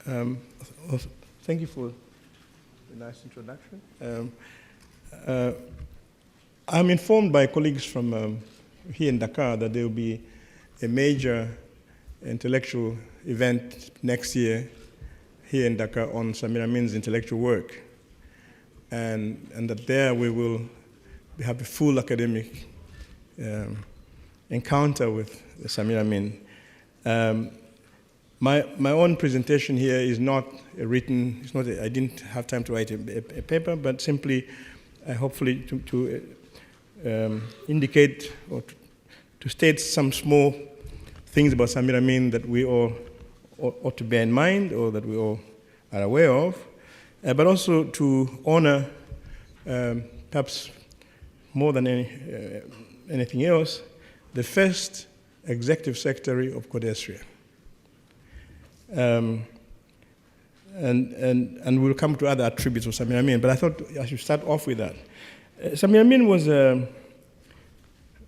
Um, Thank you for the nice introduction. I'm informed by colleagues from here in Dakar that there will be a major intellectual event next year here in Dakar on Samir Amin's intellectual work. And that there we will have a full academic encounter with Samir Amin. My own presentation here is not written, I didn't have time to write a paper, but simply hopefully to indicate or to state some small things about Samir Amin that we all ought to bear in mind or that we all are aware of, but also to honor, perhaps more than anything else, the first executive secretary of CODESRIA. And we'll come to other attributes of Samir Amin, but I thought I should start off with that. Samir Amin was a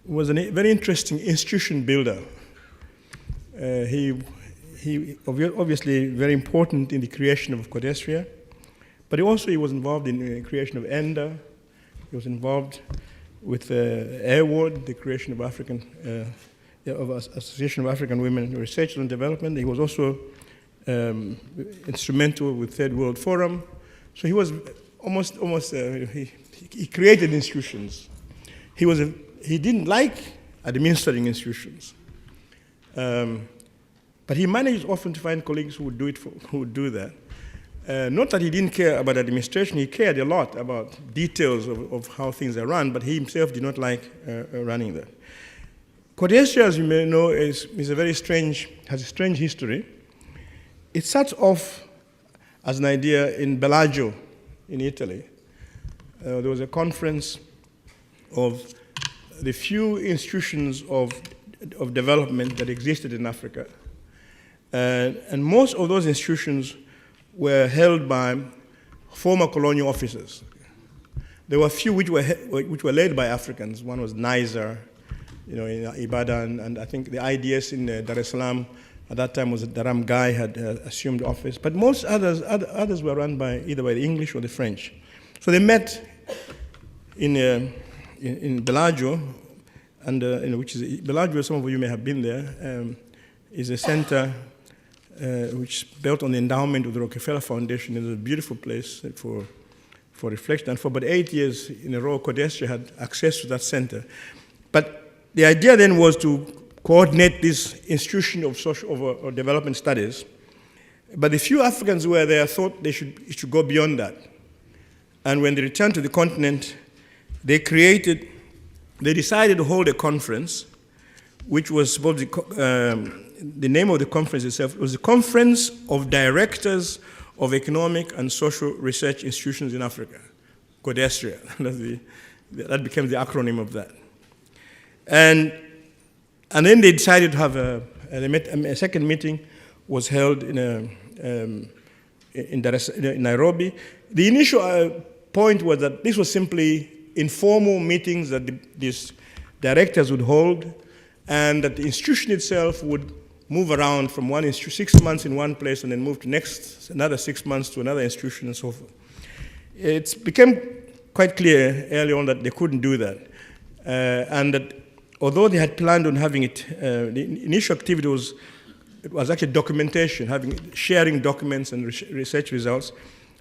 very interesting institution builder. He obviously very important in the creation of CODESRIA, but he was involved in the creation of ENDA. He was involved with AirWard, the creation of Association of African Women in Research and Development. He was also instrumental with Third World Forum. So he was he created institutions. He didn't like administering institutions. But he managed often to find colleagues who would do that. Not that he didn't care about administration, he cared a lot about details of how things are run, but he himself did not like running that. CODESRIA, as you may know, has a strange history. It starts off as an idea in Bellagio in Italy. There was a conference of the few institutions of development that existed in Africa. And most of those institutions were held by former colonial officers. There were a few which were led by Africans. One was Niger, in Ibadan, and I think the IDS in Dar es Salaam at that time was Daram Gai had assumed office. But most others were run by either by the English or the French. So they met in Bellagio, and which is Bellagio. Some of you may have been there. Is a center which is built on the endowment of the Rockefeller Foundation. It's a beautiful place for reflection. And for about 8 years in a row, CODESRIA had access to that center. But the idea then was to coordinate this institution of social or development studies. But the few Africans who were there thought it should go beyond that. And when they returned to the continent, they decided to hold a conference, which was supposed to the name of the conference itself was the Conference of Directors of Economic and Social Research Institutions in Africa, CODESRIA. That became the acronym of that. And then they decided to have a second meeting was held in Nairobi. The initial point was that this was simply informal meetings that these directors would hold, and that the institution itself would move around from 6 months in one place and then move to another 6 months to another institution and so forth. It became quite clear early on that they couldn't do that. And that although they had planned on having it, the initial activity was actually documentation, sharing documents and research results.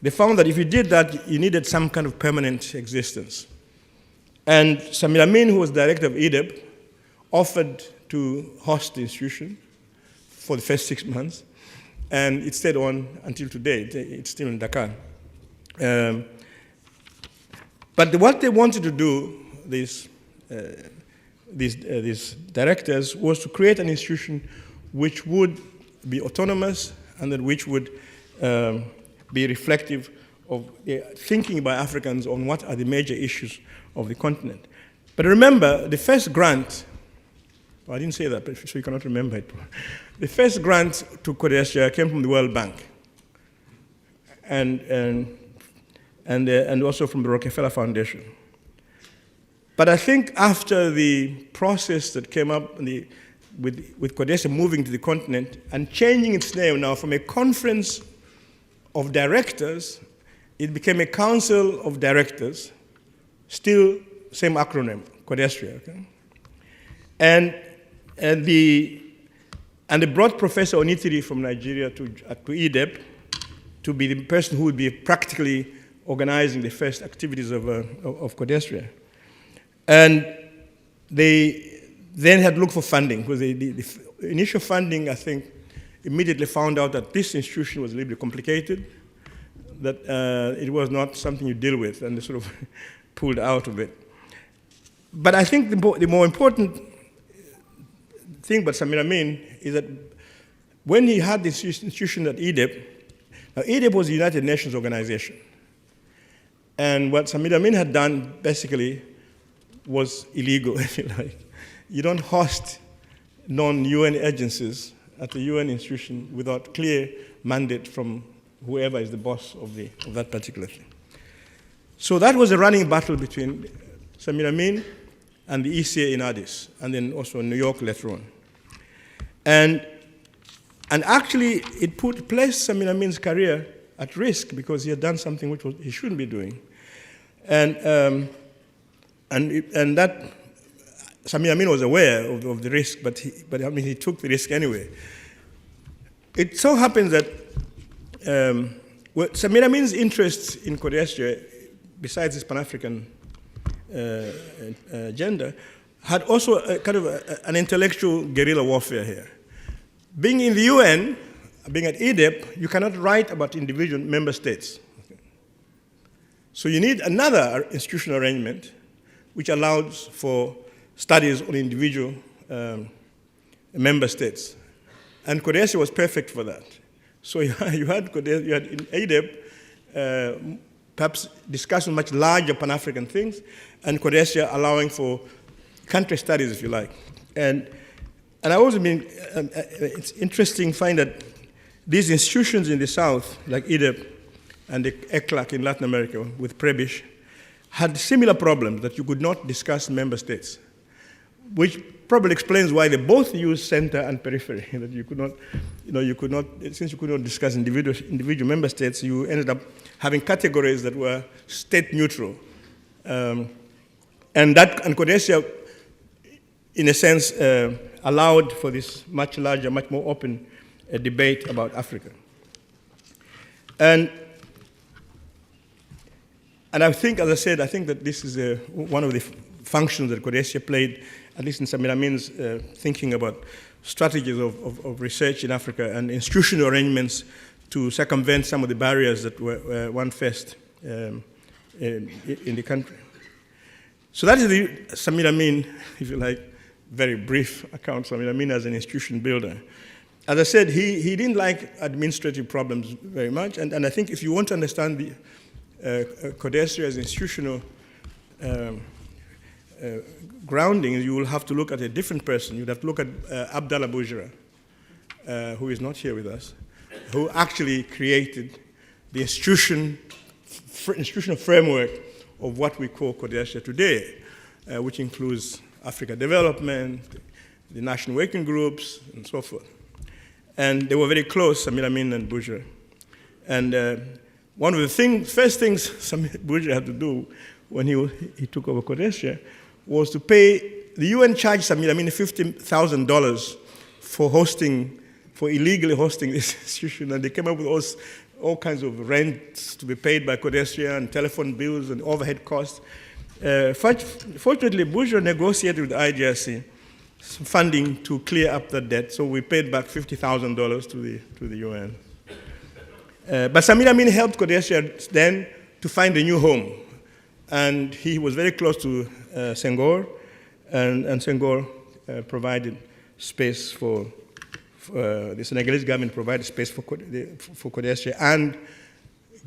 They found that if you did that, you needed some kind of permanent existence. And Samir Amin, who was director of EDEB, offered to host the institution for the first 6 months, and it stayed on until today. It's still in Dakar. But what they wanted to do, these directors, was to create an institution which would be autonomous and that which would be reflective of thinking by Africans on what are the major issues of the continent. But remember, the first grant, I didn't say that, so you cannot remember it. The first grant to CODESRIA came from the World Bank and also from the Rockefeller Foundation. But I think after the process that came up with CODESRIA moving to the continent and changing its name now from a conference of directors, it became a council of directors, still same acronym, CODESRIA. Okay? And they brought Professor Onitiri from Nigeria to EDEP to be the person who would be practically organizing the first activities of CODESRIA. And they then had looked for funding, because the initial funding, I think, immediately found out that this institution was a little bit complicated, that it was not something you deal with, and they sort of pulled out of it. But I think the more important thing about Samir Amin is that when he had this institution at EDEP, now EDEP was a United Nations organization. And what Samir Amin had done, basically, was illegal, if you like. You don't host non-UN agencies at the UN institution without clear mandate from whoever is the boss of that particular thing. So that was a running battle between Samir Amin and the ECA in Addis, and then also in New York later on. And actually, it placed Samir Amin's career at risk, because he had done something which he shouldn't be doing. And that Samir Amin was aware of the risk, but I mean, he took the risk anyway. It so happens that Samir Amin's interests in CODESRIA, besides his Pan-African agenda, had also a kind of an intellectual guerrilla warfare here. Being in the UN, being at EDEP, you cannot write about individual member states. So you need another institutional arrangement which allows for studies on individual member states. And CODESRIA was perfect for that. So you had in EDEP perhaps discussing much larger Pan-African things, and CODESRIA allowing for country studies, if you like. And I also mean, it's interesting to find that these institutions in the South, like EDEP and the ECLAC in Latin America with Prebisch, had similar problems, that you could not discuss member states, which probably explains why they both use center and periphery, that you could not, since you could not discuss individual member states, you ended up having categories that were state neutral. And CODESRIA, in a sense, allowed for this much larger, much more open debate about Africa. And I think, as I said, I think that this is one of the functions that CODESRIA played, at least in Samir Amin's thinking about strategies of research in Africa and institutional arrangements to circumvent some of the barriers that one faced in the country. So that is the Samir Amin, if you like, very brief account of Samir Amin as an institution builder. As I said, he didn't like administrative problems very much, and I think if you want to understand the CODESRIA as institutional grounding, you will have to look at a different person. You'd have to look at Abdallah Boujra, who is not here with us, who actually created the institutional framework of what we call CODESRIA today, which includes Africa development, the national working groups, and so forth. And they were very close, Samir Amin and Boujra. And one of the first things Samir Boujra had to do when he took over CODESRIA was to pay, the UN charged Samir Amin $50,000 for illegally hosting this institution, and they came up with all kinds of rents to be paid by CODESRIA and telephone bills and overhead costs. Fortunately, Boujra negotiated with the IGRC some funding to clear up that debt, so we paid back $50,000 to the UN. But Samir Amin helped CODESRIA then to find a new home, and he was very close to Senghor, and Senghor provided space for the Senegalese government provided space for CODESRIA and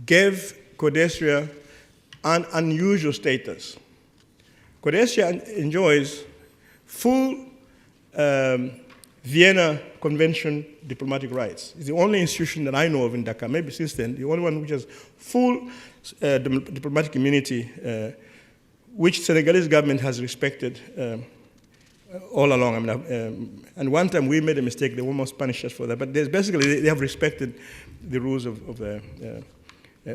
gave CODESRIA an unusual status. CODESRIA enjoys full Vienna Convention diplomatic rights. It's the only institution that I know of in Dakar, maybe since then, the only one which has full diplomatic immunity, which Senegalese government has respected all along. I mean, and one time we made a mistake, they almost punished us for that. But basically, they have respected the rules of the.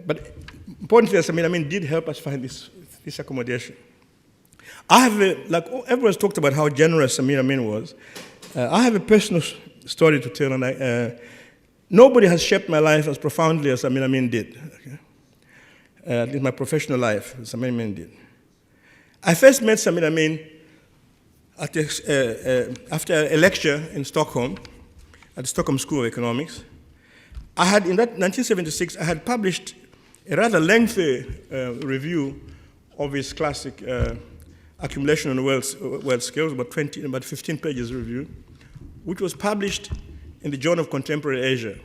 But importantly, Amin did help us find this accommodation. I have, like everyone's talked about how generous Amin was. I have a personal story to tell, and nobody has shaped my life as profoundly as Amin did. Okay? At least my professional life, as Amin did. I first met Amin after a lecture in Stockholm, at the Stockholm School of Economics. I had, in that 1976, I had published a rather lengthy review of his classic Accumulation on World Scales, about 15 pages review, which was published in the Journal of Contemporary Asia.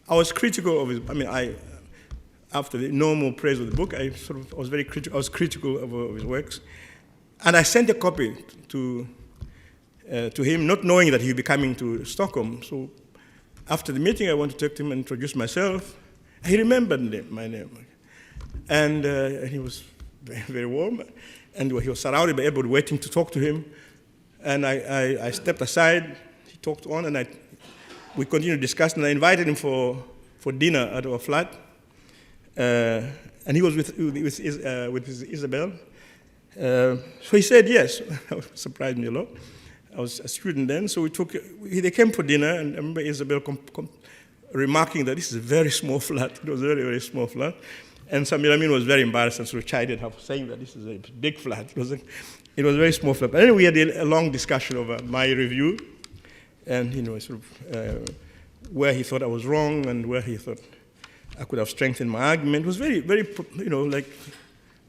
I was critical of his, after the normal praise of the book, I was very critical. I was critical of his works, and I sent a copy to him, not knowing that he'd be coming to Stockholm. So after the meeting, I went to talk to him and introduce myself. He remembered my name, and he was very, very warm, and he was surrounded by everybody waiting to talk to him. And I stepped aside. He talked on, and we continued discussing. I invited him for dinner at our flat. And he was with his Isabel. So he said yes. That surprised me a lot. I was a student then, so they came for dinner, and I remember Isabel remarking that this is a very small flat. It was a very, very small flat. And Samir was very embarrassed and sort of chided her for saying that this is a big flat. It was a very small flat. But anyway, we had a long discussion over my review, and sort of where he thought I was wrong and where he thought I could have strengthened my argument. It was very, very,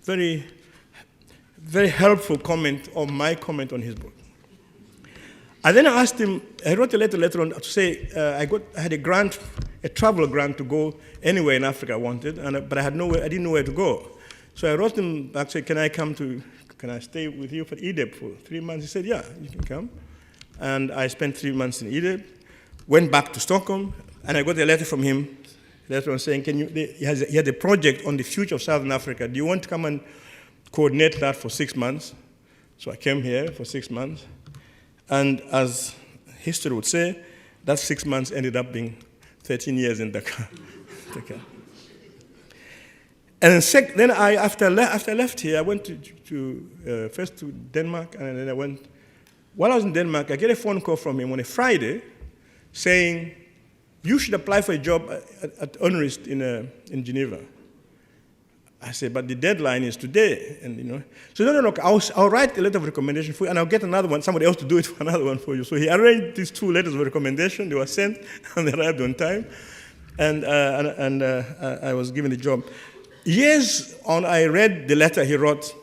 very, very helpful comment on my comment on his book. And then I asked him, I wrote a letter later on to say I had a grant, a travel grant to go anywhere in Africa I wanted, but I didn't know where to go. So I wrote him back, said, can I stay with you for Egypt for 3 months? He said, yeah, you can come. And I spent 3 months in Egypt, went back to Stockholm, and I got a letter from him, later on saying, he had a project on the future of Southern Africa. Do you want to come and coordinate that for 6 months? So I came here for 6 months. And as history would say, that 6 months ended up being 13 years in Dakar. And then after I left here, I went first to Denmark, and then while I was in Denmark, I get a phone call from him on a Friday saying, you should apply for a job at Honorist in Geneva. I said, but the deadline is today, and So no, I'll write a letter of recommendation for you, and I'll get another one, somebody else to do it for another one for you. So he arranged these 2 letters of recommendation. They were sent, and they arrived on time, and I was given the job. Years on, I read the letter he wrote,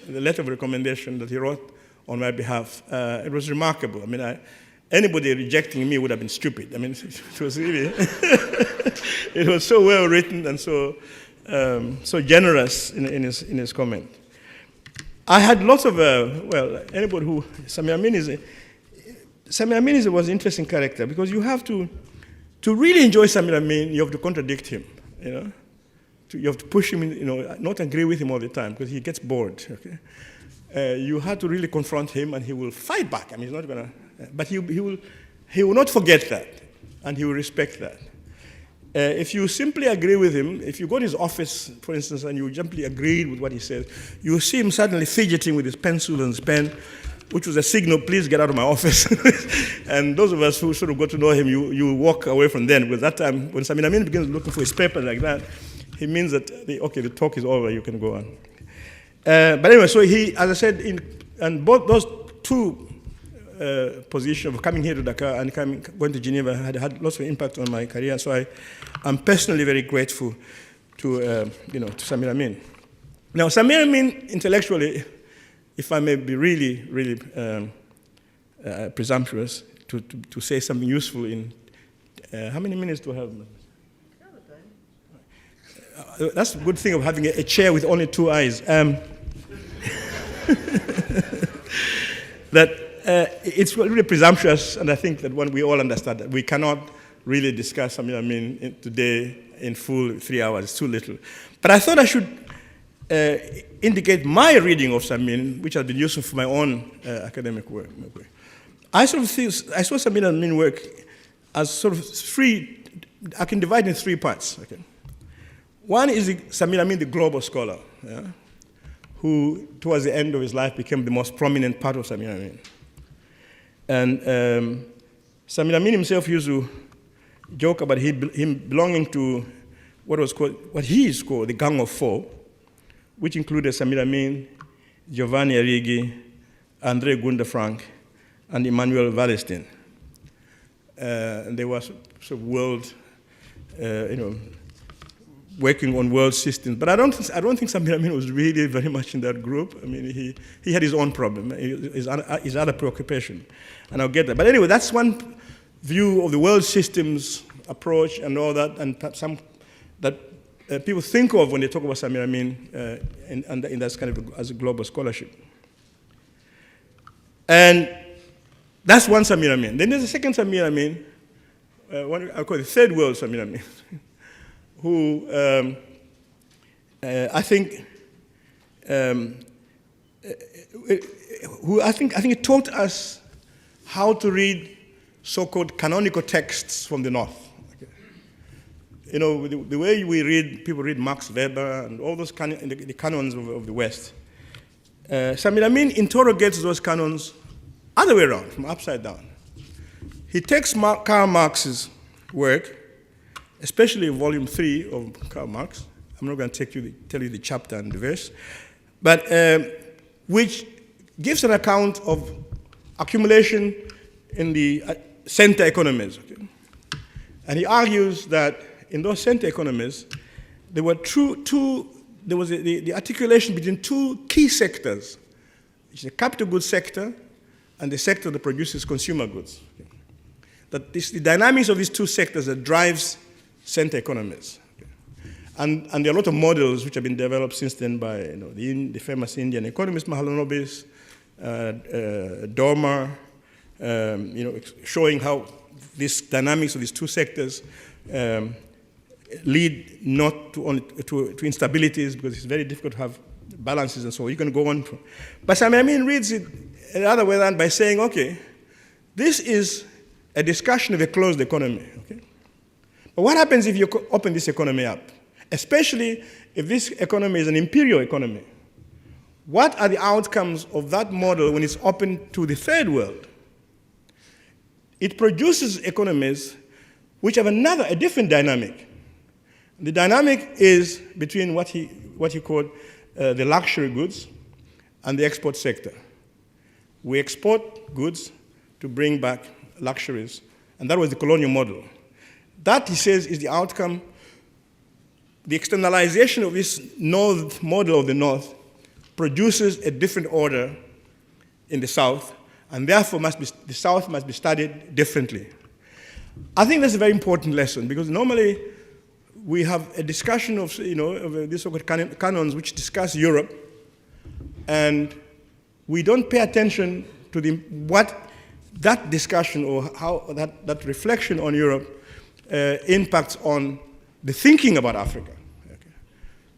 the letter of recommendation that he wrote on my behalf. It was remarkable. Anybody rejecting me would have been stupid. It was really, it was so well written and so generous in his comment. I had lots of, anybody who, Samir Amin was an interesting character because you have to really enjoy Samir Amin, you have to contradict him, You have to push him, not agree with him all the time because he gets bored, okay? You have to really confront him and he will fight back. He's not going to, but he will not forget that and he will respect that. If you simply agree with him, if you go to his office, for instance, and you simply agree with what he says, you see him suddenly fidgeting with his pencil and his pen, which was a signal, please get out of my office. And those of us who sort of got to know him, you walk away from then. Because that time, when Samir Amin begins looking for his paper like that, he means that, the talk is over, you can go on. But anyway, so he, as I said, and both those 2 position of coming here to Dakar and going to Geneva had lots of impact on my career. So I'm personally very grateful to Samir Amin. Now, Samir Amin, intellectually, if I may be really, really presumptuous to say something useful in, how many minutes do I have? That's the good thing of having a chair with only 2 eyes. That it's really presumptuous, and I think that we all understand that we cannot really discuss Samir Amin today in full 3 hours. It's too little. But I thought I should indicate my reading of Samir, which has been useful for my own academic work. I saw Samir and Amin work as sort of three, I can divide in three parts. Okay. One is Samir Amin, the global scholar, yeah, who towards the end of his life became the most prominent part of Samir Amin. And Samir Amin himself used to joke about him belonging to what he is called the Gang of Four, which included Samir Amin, Giovanni Arrighi, André Gunda-Frank, and Emmanuel Wallerstein. And they were sort of world, working on world systems. But I don't think Samir Amin was really very much in that group. I mean, he had his own problem, his other preoccupation, and I'll get that. But anyway, that's one view of the world systems approach and all that, and some that people think of when they talk about Samir Amin in that kind of as a global scholarship. And that's one Samir Amin. Then there's a second Samir Amin, one I call the third world Samir Amin, who I think it taught us how to read so-called canonical texts from the North. Okay. You know, the way people read Max Weber and all those the canons of the West. Samir Amin interrogates those canons other way around, from upside down. He takes Karl Marx's work, especially volume 3 of Karl Marx. I'm not going to tell you the chapter and the verse, but which gives an account of accumulation in the center economies. Okay? And he argues that in those center economies, there were there was the articulation between two key sectors, which is the capital goods sector and the sector that produces consumer goods. Okay? That the dynamics of these two sectors that drives center economies. Okay? And there are a lot of models which have been developed since then by the famous Indian economist Mahalanobis, Dormer, showing how these dynamics of these two sectors lead not to instabilities, because it's very difficult to have balances and so on. You can go on. But Samir Amin reads it another way than by saying, okay, this is a discussion of a closed economy. Okay? But what happens if you open this economy up? Especially if this economy is an imperial economy. What are the outcomes of that model when it's open to the third world? It produces economies which have a different dynamic. The dynamic is between what he called the luxury goods and the export sector. We export goods to bring back luxuries, and that was the colonial model. That, he says, is the outcome. The externalization of this North model of the North produces a different order in the South, and therefore the South must be studied differently. I think that's a very important lesson, because normally we have a discussion of these so-called canons which discuss Europe, and we don't pay attention to what that discussion or how that reflection on Europe impacts on the thinking about Africa. Okay.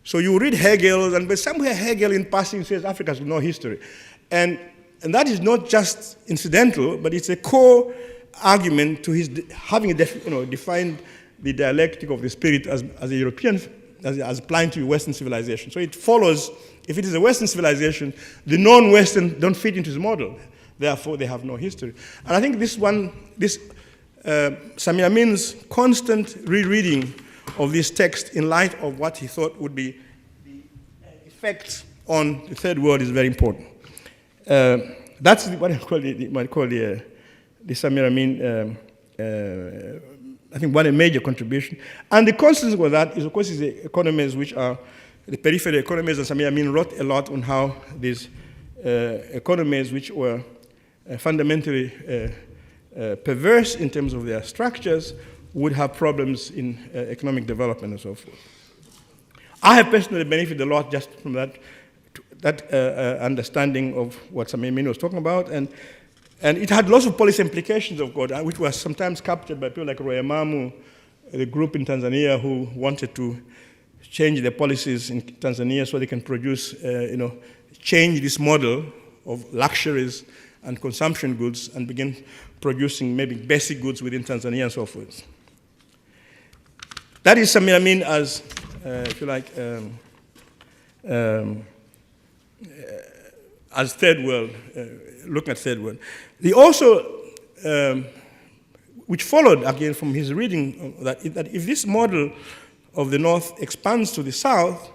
So you read Hegel, but somewhere Hegel in passing says Africa has no history. And that is not just incidental, but it's a core argument to his having defined the dialectic of the spirit as a European, as applying to Western civilization. So it follows, if it is a Western civilization, the non-Western don't fit into his model. Therefore, they have no history. And I think Samir Amin's constant rereading of this text in light of what he thought would be the effects on the third world is very important. That's what I call the Samir Amin, I think, one major contribution. And the consequence of that is, of course, the economies which are the peripheral economies, and Samir Amin wrote a lot on how these economies, which were fundamentally perverse in terms of their structures, would have problems in economic development and so forth. I have personally benefited a lot just from that understanding of what Samir Amin was talking about, and it had lots of policy implications, of course, which were sometimes captured by people like Royamamu, the group in Tanzania who wanted to change their policies in Tanzania so they can produce, change this model of luxuries and consumption goods and begin producing maybe basic goods within Tanzania and so forth. That is Samir Amin as, if you like, as third world, looking at third world. He also, which followed again from his reading, that if this model of the North expands to the South,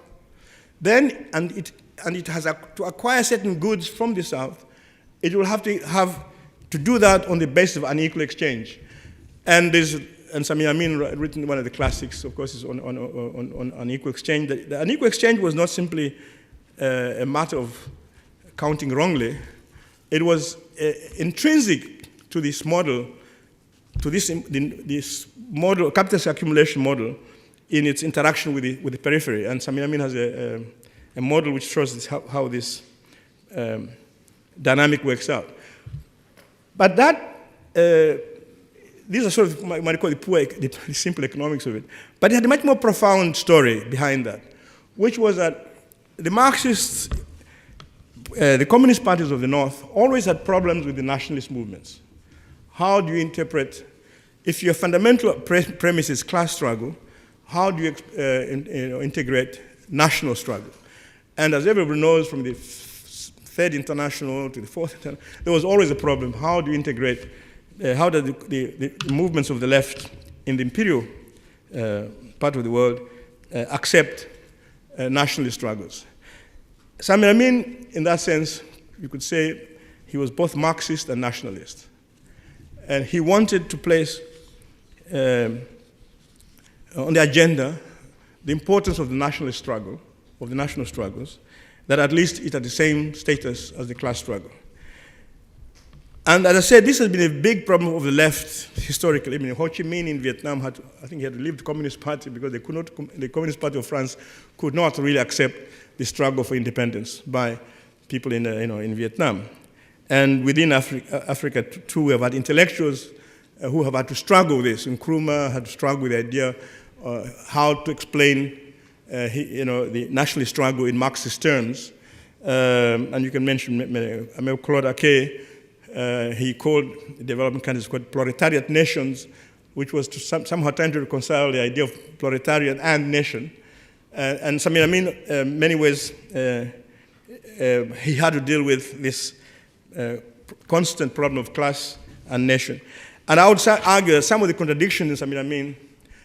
then, and it has to acquire certain goods from the South, it will have to do that on the basis of unequal exchange. And Samir Amin written one of the classics, of course, is on unequal exchange. The unequal exchange was not simply a matter of counting wrongly. It was intrinsic to this model, to this model, capitalist accumulation model, in its interaction with the periphery. And Samir Amin has a model which shows how this dynamic works out. But these are sort of, you might call it the simple economics of it. But it had a much more profound story behind that, which was that the Marxists, the communist parties of the North, always had problems with the nationalist movements. How do you interpret, if your fundamental premise is class struggle, how do you integrate national struggle? And as everybody knows, from the Third International to the Fourth International, there was always a problem. How do you integrate, how do the movements of the left in the imperial part of the world accept nationalist struggles? Samir Amin, in that sense, you could say he was both Marxist and nationalist. And he wanted to place on the agenda the importance of the nationalist struggle, of the national struggles, that at least it had the same status as the class struggle. And as I said, this has been a big problem of the left historically. I mean, Ho Chi Minh in Vietnam I think he had to leave the Communist Party because the Communist Party of France could not really accept the struggle for independence by people in Vietnam. And within Africa too, we have had intellectuals who have had to struggle with this. Nkrumah had to struggle with the idea how to explain the nationalist struggle in Marxist terms. And you can mention Claude Ake. He called the development countries proletariat nations, which was to somehow trying to reconcile the idea of proletariat and nation. And Samir Amin, in many ways, he had to deal with this constant problem of class and nation. And I would argue that some of the contradictions in Samir Amin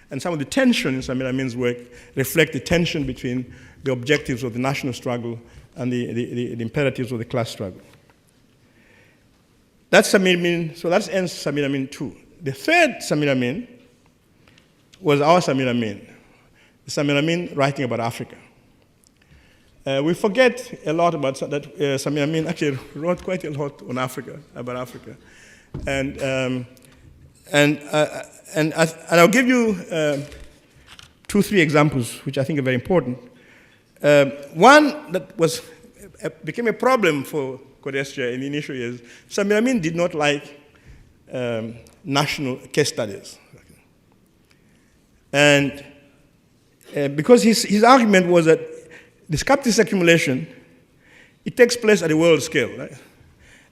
and some of the tension in Samir Amin's work reflect the tension between the objectives of the national struggle and the imperatives of the class struggle. That's Samir Amin, so that ends Samir Amin 2. The third Samir Amin was our Samir Amin, the Samir Amin writing about Africa. We forget a lot about that. Samir Amin actually wrote quite a lot on Africa, about Africa. And I'll give you 2-3 examples, which I think are very important. One that became a problem for CODESRIA in the initial years. Samir Amin did not like national case studies. And because his argument was that this capitalist accumulation, it takes place at a world scale, right?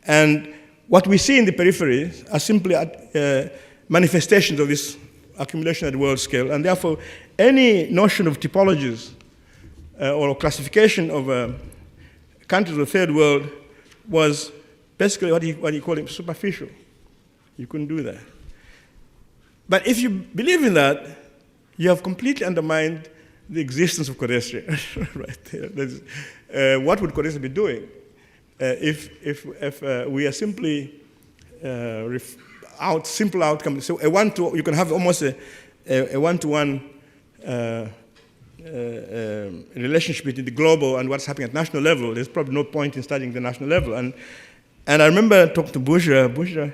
And what we see in the periphery are simply manifestations of this accumulation at the world scale, and therefore any notion of typologies or classification of countries of the third world was basically what he called it superficial. You couldn't do that. But if you believe in that, you have completely undermined the existence of CODESRIA, right there. What would CODESRIA be doing if we are simply simple outcomes? So you can have almost a one-to-one relationship between the global and what's happening at national level. There's probably no point in studying the national level. And I remember talking to Bourgeois. Bourgeois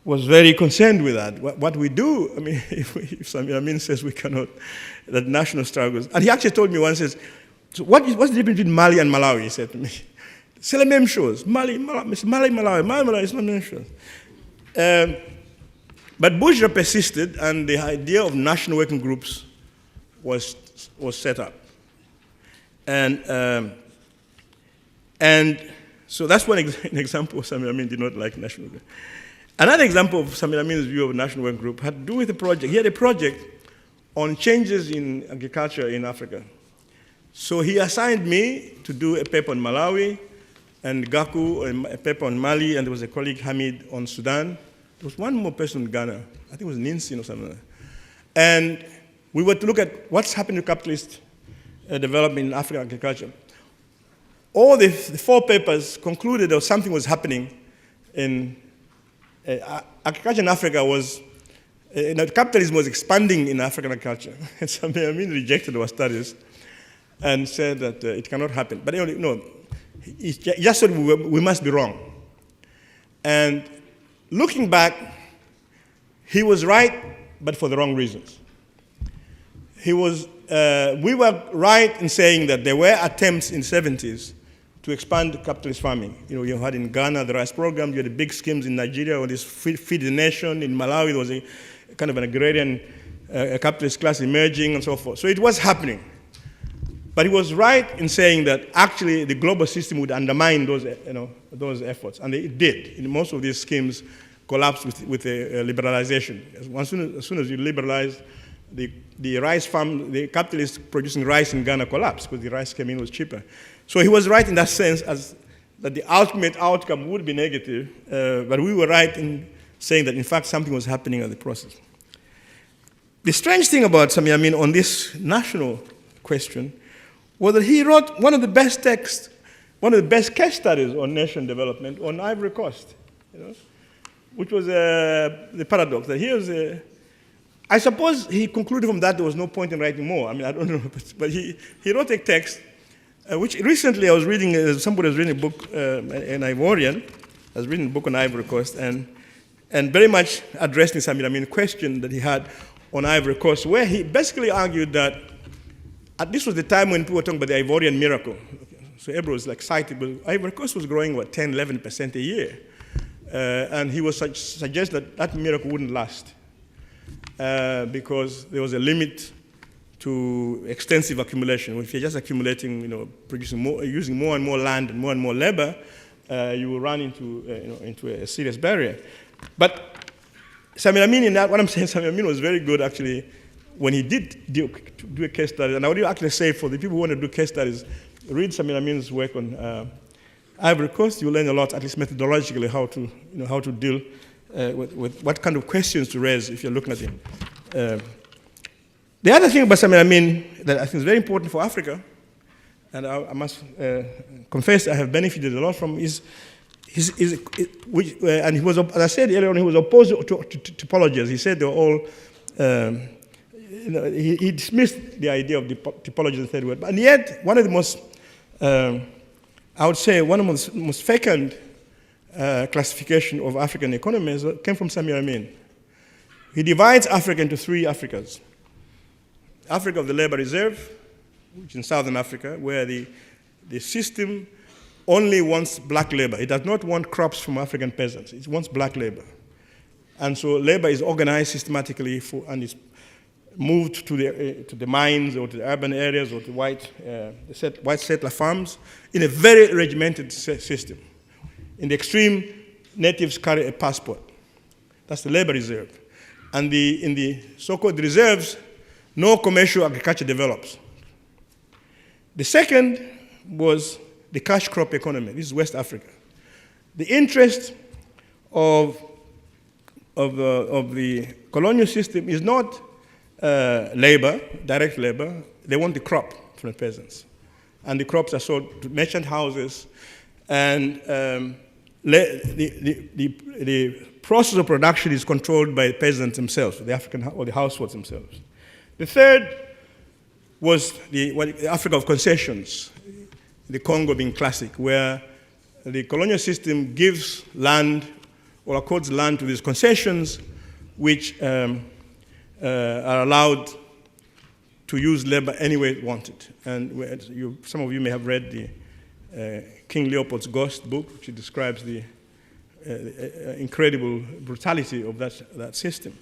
was very concerned with that. What we do, I mean, if Samir Amin says we cannot, that national struggles. And he actually told me once, says, so what's the difference between Mali and Malawi, he said to me. C'est la même chose. Mali, Malawi, it's not the same chose. But Bourgeois persisted, and the idea of national working groups was was set up. And so that's an example of Samir Amin did not like national work. Another example of Samir Amin's view of national work group had to do with a project. He had a project on changes in agriculture in Africa. So he assigned me to do a paper on Malawi, and Gaku, a paper on Mali, and there was a colleague, Hamid, on Sudan. There was one more person in Ghana. I think it was Ninsin or something like that. And we were to look at what's happening to capitalist development in African agriculture. All the 4 papers concluded that something was happening in agriculture in Africa was, capitalism was expanding in African agriculture. And Samir Amin rejected our studies and said that it cannot happen. But anyway, no, he just said we must be wrong. And looking back, he was right, but for the wrong reasons. We were right in saying that there were attempts in the 70s to expand capitalist farming. You had in Ghana the rice program, you had the big schemes in Nigeria, or this feed the nation. In Malawi, there was a kind of an agrarian capitalist class emerging and so forth. So it was happening. But he was right in saying that actually the global system would undermine those efforts, and it did. Most of these schemes collapsed with liberalization. As soon as you liberalized, the rice farm, the capitalists producing rice in Ghana collapsed because the rice came in was cheaper. So he was right in that sense, that the ultimate outcome would be negative, but we were right in saying that in fact something was happening in the process. The strange thing about Samir Amin on this national question was that he wrote one of the best texts, one of the best case studies on nation development on Ivory Coast, which was the paradox that here's I suppose he concluded from that there was no point in writing more. I mean, I don't know, but he wrote a text, which recently I was reading, somebody was reading a book, an Ivorian, was reading a book on Ivory Coast, and very much addressing Samir Amin's question that he had on Ivory Coast, where he basically argued that this was the time when people were talking about the Ivorian miracle. So everyone was like excited, but Ivory Coast was growing, 10, 11% a year. And he was suggest that miracle wouldn't last because there was a limit to extensive accumulation. If you're just accumulating, producing more, using more and more land and more labor, you will run into a serious barrier. But Samir Amin, in that, what I'm saying, Samir Amin was very good actually when he did do a case study. And I would actually say for the people who want to do case studies, read Samir Amin's work on Ivory Coast. You'll learn a lot, at least methodologically, how to deal with what kind of questions to raise if you're looking at it. The other thing about Samir Amin that I think is very important for Africa, and I must confess I have benefited a lot from, and he was, as I said earlier on, he was opposed to typologies. He said they were all, he dismissed the idea of the typologies in the third world. And yet, one of the most, I would say, one of the most fecund classification of African economies came from Samir Amin. He divides Africa into 3 Africas. Africa of the labor reserve, which is in southern Africa, where the system only wants black labor. It does not want crops from African peasants. It wants black labor. And so labor is organized systematically and is moved to the mines or to the urban areas or to white settler farms in a very regimented system. In the extreme, natives carry a passport. That's the labor reserve. And in the so-called reserves, no commercial agriculture develops. The second was the cash crop economy. This is West Africa. The interest of the colonial system is not labor, direct labor. They want the crop from the peasants. And the crops are sold to merchant houses. And the process of production is controlled by the peasants themselves, the African or the households themselves. The third was the Africa of concessions, the Congo being classic, where the colonial system gives land or accords land to these concessions, which are allowed to use labor any way it wanted. And some of you may have read the King Leopold's Ghost book, which describes the incredible brutality of that system.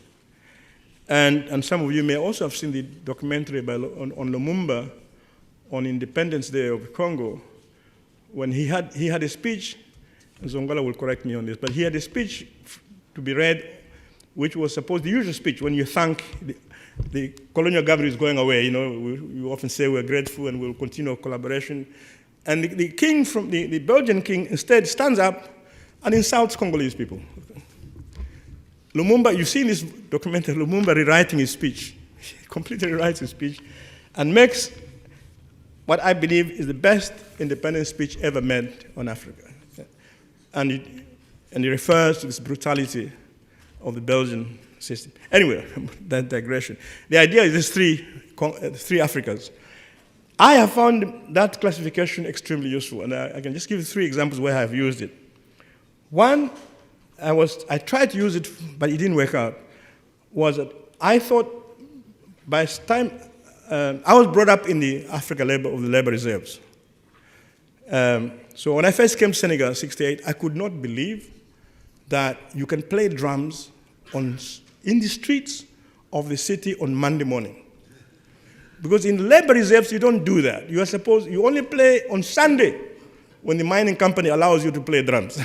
And some of you may also have seen the documentary on Lumumba on Independence Day of Congo, when he had a speech, and Zongola will correct me on this, but he had a speech to be read, which was supposed, the usual speech, when you thank the colonial government is going away, we often say we're grateful and we'll continue our collaboration. And the king, the Belgian king, instead stands up and insults Congolese people. Lumumba, you see in this documentary, Lumumba rewriting his speech. He completely rewrites his speech and makes what I believe is the best independence speech ever made on Africa. And he refers to this brutality of the Belgian system. Anyway, that digression. The idea is these three Africas. I have found that classification extremely useful, and I can just give you 3 examples where I have used it. One, I tried to use it, but it didn't work out, was that I thought by the time, I was brought up in the Africa of the labor reserves. So when I first came to Senegal in '68, I could not believe that you can play drums in the streets of the city on Monday morning. Because in the labor reserves, you don't do that. You only play on Sunday when the mining company allows you to play drums.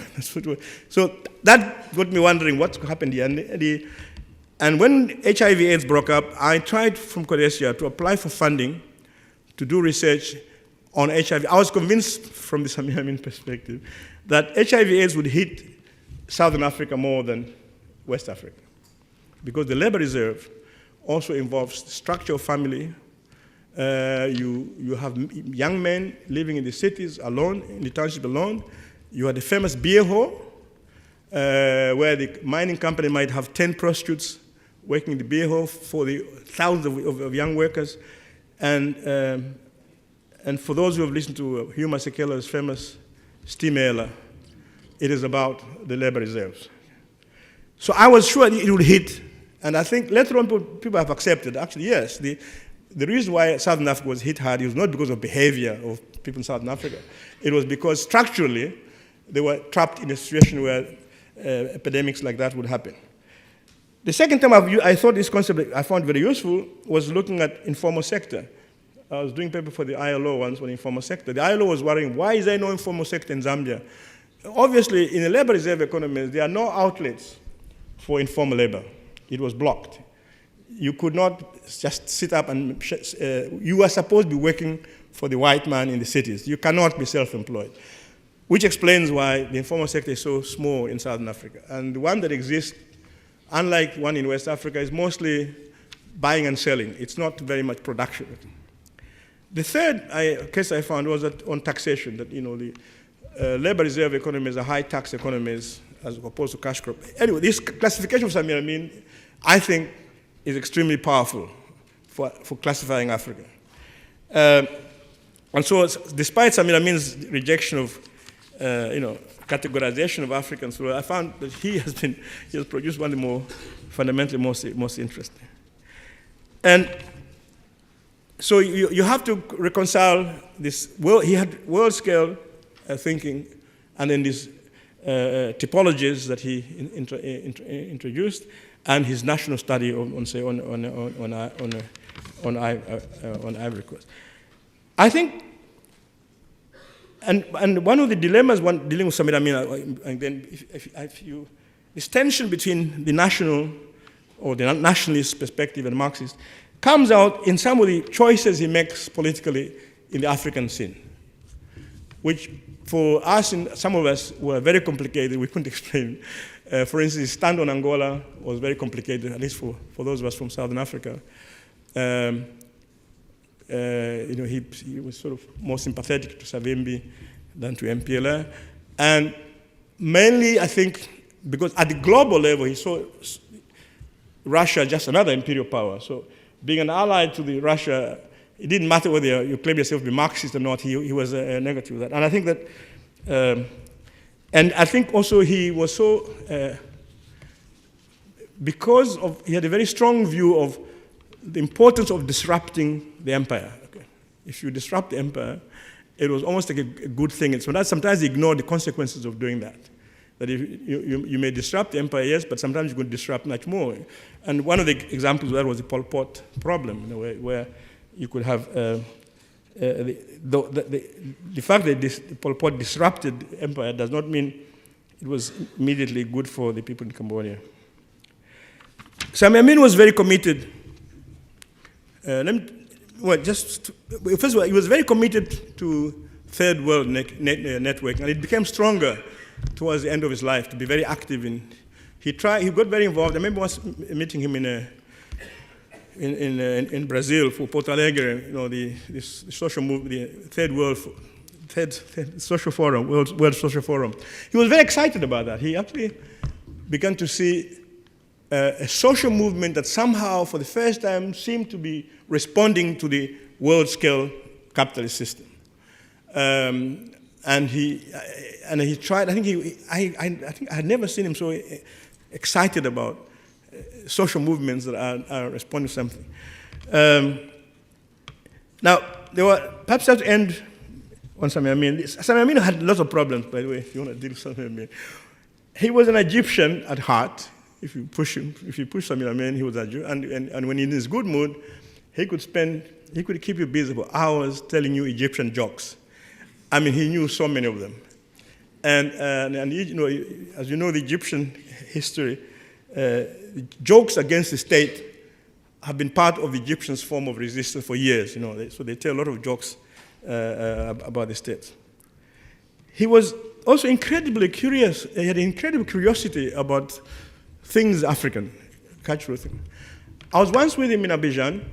So that got me wondering what happened here. And when HIV/AIDS broke up, I tried from CODESRIA to apply for funding to do research on HIV. I was convinced from the Samir Amin perspective that HIV/AIDS would hit Southern Africa more than West Africa, because the labor reserve also involves the structure of family. You have young men living in the cities alone, in the township alone. You have the famous beer hall, where the mining company might have 10 prostitutes working in the beer hall for the thousands of young workers. And for those who have listened to Hugh Masekela's famous Steamela, it is about the labor reserves. So I was sure it would hit, and I think later on people have accepted, actually, yes, the reason why Southern Africa was hit hard, it was not because of behavior of people in Southern Africa. It was because structurally, they were trapped in a situation where epidemics like that would happen. The second time I thought this concept I found very useful was looking at informal sector. I was doing a paper for the ILO once on informal sector. The ILO was worrying, why is there no informal sector in Zambia? Obviously, in the labor reserve economies, there are no outlets for informal labor. It was blocked. You could not just sit up and, you are supposed to be working for the white man in the cities. You cannot be self-employed, which explains why the informal sector is so small in Southern Africa. And the one that exists, unlike one in West Africa, is mostly buying and selling. It's not very much production. The third case I found was that on taxation, that the labor reserve economies are high tax economies as opposed to cash crop. Anyway, this classification of Samir Amin, I think, is extremely powerful for classifying Africa. And so, despite Samir Amin's rejection of, categorization of Africans, I found that he has produced one of the more fundamentally most interesting. And so you have to reconcile this. He had world-scale thinking, and then these typologies that he introduced, and his national study on Ivory Coast. I think, and one of the dilemmas dealing with Samir Amin, and then this tension between the national or the nationalist perspective and Marxist comes out in some of the choices he makes politically in the African scene, which for us, some of us, were very complicated. We couldn't explain. For instance, his stand on Angola was very complicated, at least for those of us from Southern Africa. He was sort of more sympathetic to Savimbi than to MPLA. And mainly, I think, because at the global level, he saw Russia just another imperial power. So being an ally to Russia, it didn't matter whether you claim yourself to be Marxist or not, he was negative with that. And I think that, and I think also he was so, because he had a very strong view of the importance of disrupting the empire. Okay? If you disrupt the empire, it was almost like a good thing. So that sometimes they ignore the consequences of doing that. That if you may disrupt the empire, yes, but sometimes you could disrupt much more. And one of the examples of that was the Pol Pot problem, you know, where you could have the fact that Pol Pot disrupted the empire does not mean it was immediately good for the people in Cambodia. Amin was very committed. First of all, he was very committed to Third World network, and it became stronger towards the end of his life to be very active in. He got very involved. I remember once meeting him in Brazil for Porto Alegre, you know, the social movement, the Third Social Forum, World Social Forum. He was very excited about that. He actually began to see a social movement that somehow, for the first time, seemed to be responding to the world-scale capitalist system. And he tried. I think I had never seen him so excited about social movements that are responding to something. Now, there were perhaps at the end on Samir Amin. Samir Amin had lots of problems, by the way. If you want to deal with Samir Amin, he was an Egyptian at heart. If you push Samir Amin, he was a Jew. And when in his good mood, he could keep you busy for hours telling you Egyptian jokes. I mean, he knew so many of them. And you know, as you know, the Egyptian history, jokes against the state have been part of the Egyptians' form of resistance for years. You know, so they tell a lot of jokes about the state. He was also incredibly curious. He had incredible curiosity about things African, cultural things. I was once with him in Abidjan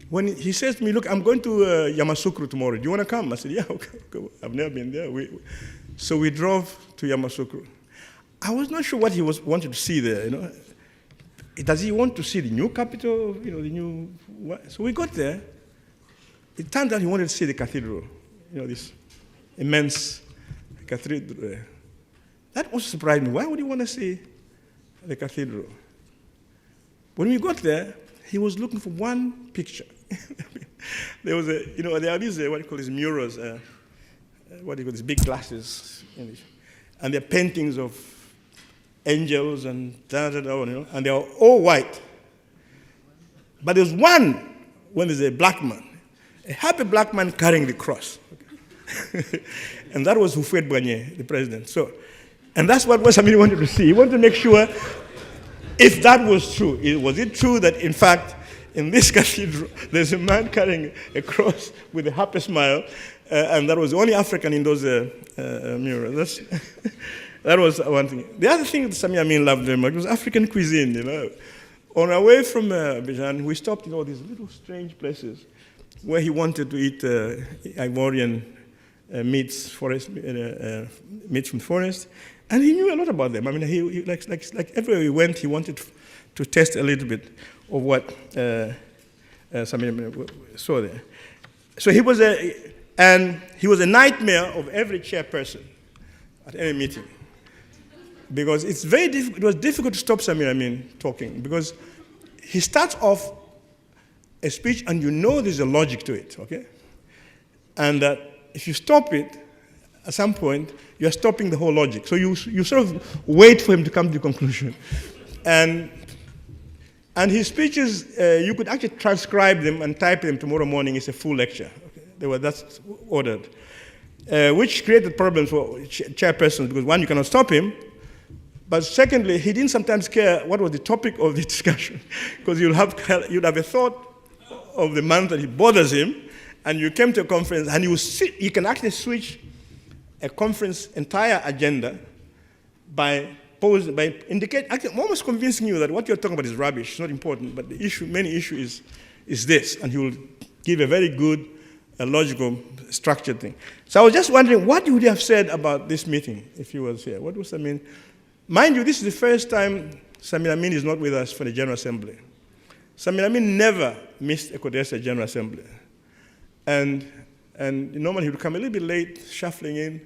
when he says to me, "Look, I'm going to Yamoussoukro tomorrow. Do you want to come?" I said, "Yeah, okay. I've never been there." So we drove to Yamoussoukro. I was not sure what he wanted to see there. You know, does he want to see the new capital? You know, the new. What? So we got there. It turned out he wanted to see the cathedral. You know, this immense cathedral. That also surprised me. Why would he want to see the cathedral? When we got there, he was looking for one picture. There was there are these, what do you call these murals, what do you call these big glasses, and they're paintings of angels and you know, and they're all white. But there's one when there's a black man, a happy black man carrying the cross. Okay. And that was Houphouët-Boigny, the president. So, and that's what Samir wanted to see. He wanted to make sure if that was true. Was it true that, in fact, in this cathedral, there's a man carrying a cross with a happy smile, and that was the only African in those murals. That was one thing. The other thing that Samir Amin loved very much was African cuisine, you know. On our way from Abidjan, we stopped in all these little strange places where he wanted to eat Ivorian meats from the forest, and he knew a lot about them. I mean, he like everywhere he went, he wanted to test a little bit of what Samir saw there. So he was a nightmare of every chairperson at any meeting, because it's very difficult. It was difficult to stop Samir Amin talking, because he starts off a speech and you know there's a logic to it, okay? And that if you stop it, at some point, you're stopping the whole logic. So you sort of wait for him to come to the conclusion. And his speeches, you could actually transcribe them and type them tomorrow morning. It's a full lecture. Okay? That's ordered, which created problems for chairpersons, because one, you cannot stop him, but secondly, he didn't sometimes care what was the topic of the discussion, because you'd have a thought of the month that it bothers him, and you came to a conference, and you can actually switch a conference entire agenda by actually almost convincing you that what you're talking about is rubbish, it's not important, but the main issue is this, and he will give a very good, logical, structured thing. So I was just wondering, what would you have said about this meeting if he was here? What was Amin? Mind you, this is the first time Samir Amin is not with us for the General Assembly. Samir Amin never missed a CODESRIA General Assembly. And normally he would come a little bit late, shuffling in,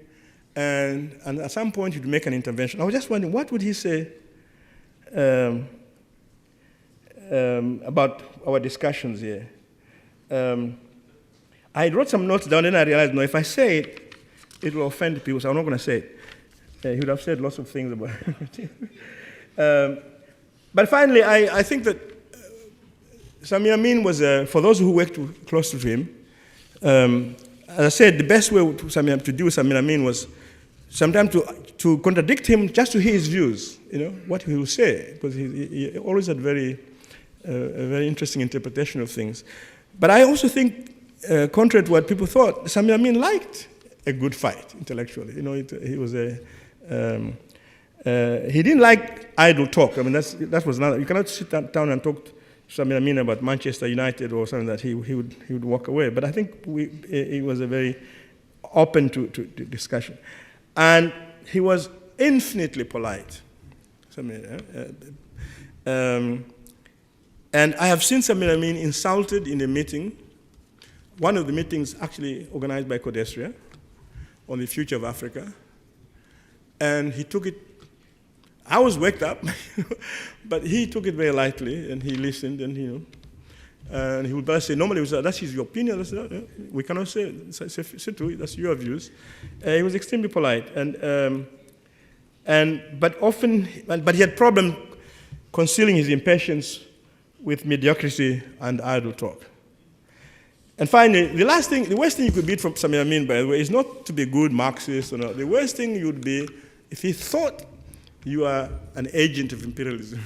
and at some point he'd make an intervention. I was just wondering, what would he say about our discussions here? I wrote some notes down, and I realized, no, if I say it, it will offend people, so I'm not going to say it. he would have said lots of things about it. But finally, I think that Samir Amin was, for those who worked close to him, as I said, the best way to deal with Samir Amin was sometimes to contradict him just to hear his views, what he will say, because he always had a very interesting interpretation of things. But I also think, contrary to what people thought, Samir Amin liked a good fight intellectually. He was he didn't like idle talk. I mean, that was another. You cannot sit down and talk to Samir Amin about Manchester United or something that he would walk away. But I think he was a very open to discussion, and he was infinitely polite. Samir, and I have seen Samir Amin insulted in a meeting. One of the meetings actually organized by CODESRIA on the future of Africa, and he took it. I was worked up, but he took it very lightly, and he listened, and and he would say, normally he would say, "That is your opinion." We cannot say that's your views. He was extremely polite, but he had problem concealing his impatience with mediocrity and idle talk. And finally, the worst thing you could be from Samir Amin, by the way, is not to be a good Marxist or not. The worst thing you would be if he thought you are an agent of imperialism.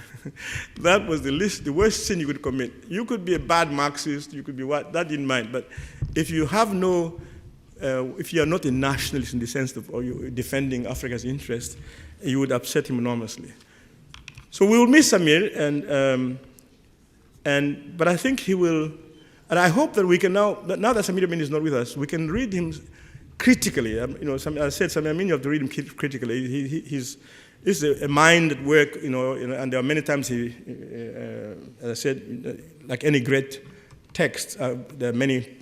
That was the worst sin you could commit. You could be a bad Marxist, you could be what, that didn't mind. But if you have if you are not a nationalist in the sense of, or you're defending Africa's interest, you would upset him enormously. So we will miss Samir, but I think he will, and I hope that we can now that Samir Amin is not with us, we can read him critically. I said, Samir Amin, you have to read him critically. He's a mind at work, and there are many times as I said, like any great text, there are many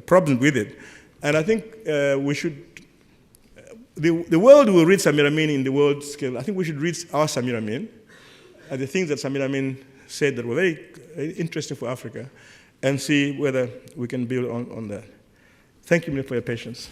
problems with it. And I think we should, the world will read Samir Amin in the world scale. I think we should read our Samir Amin, and the things that Samir Amin said that were very interesting for Africa, and see whether we can build on that. Thank you for your patience.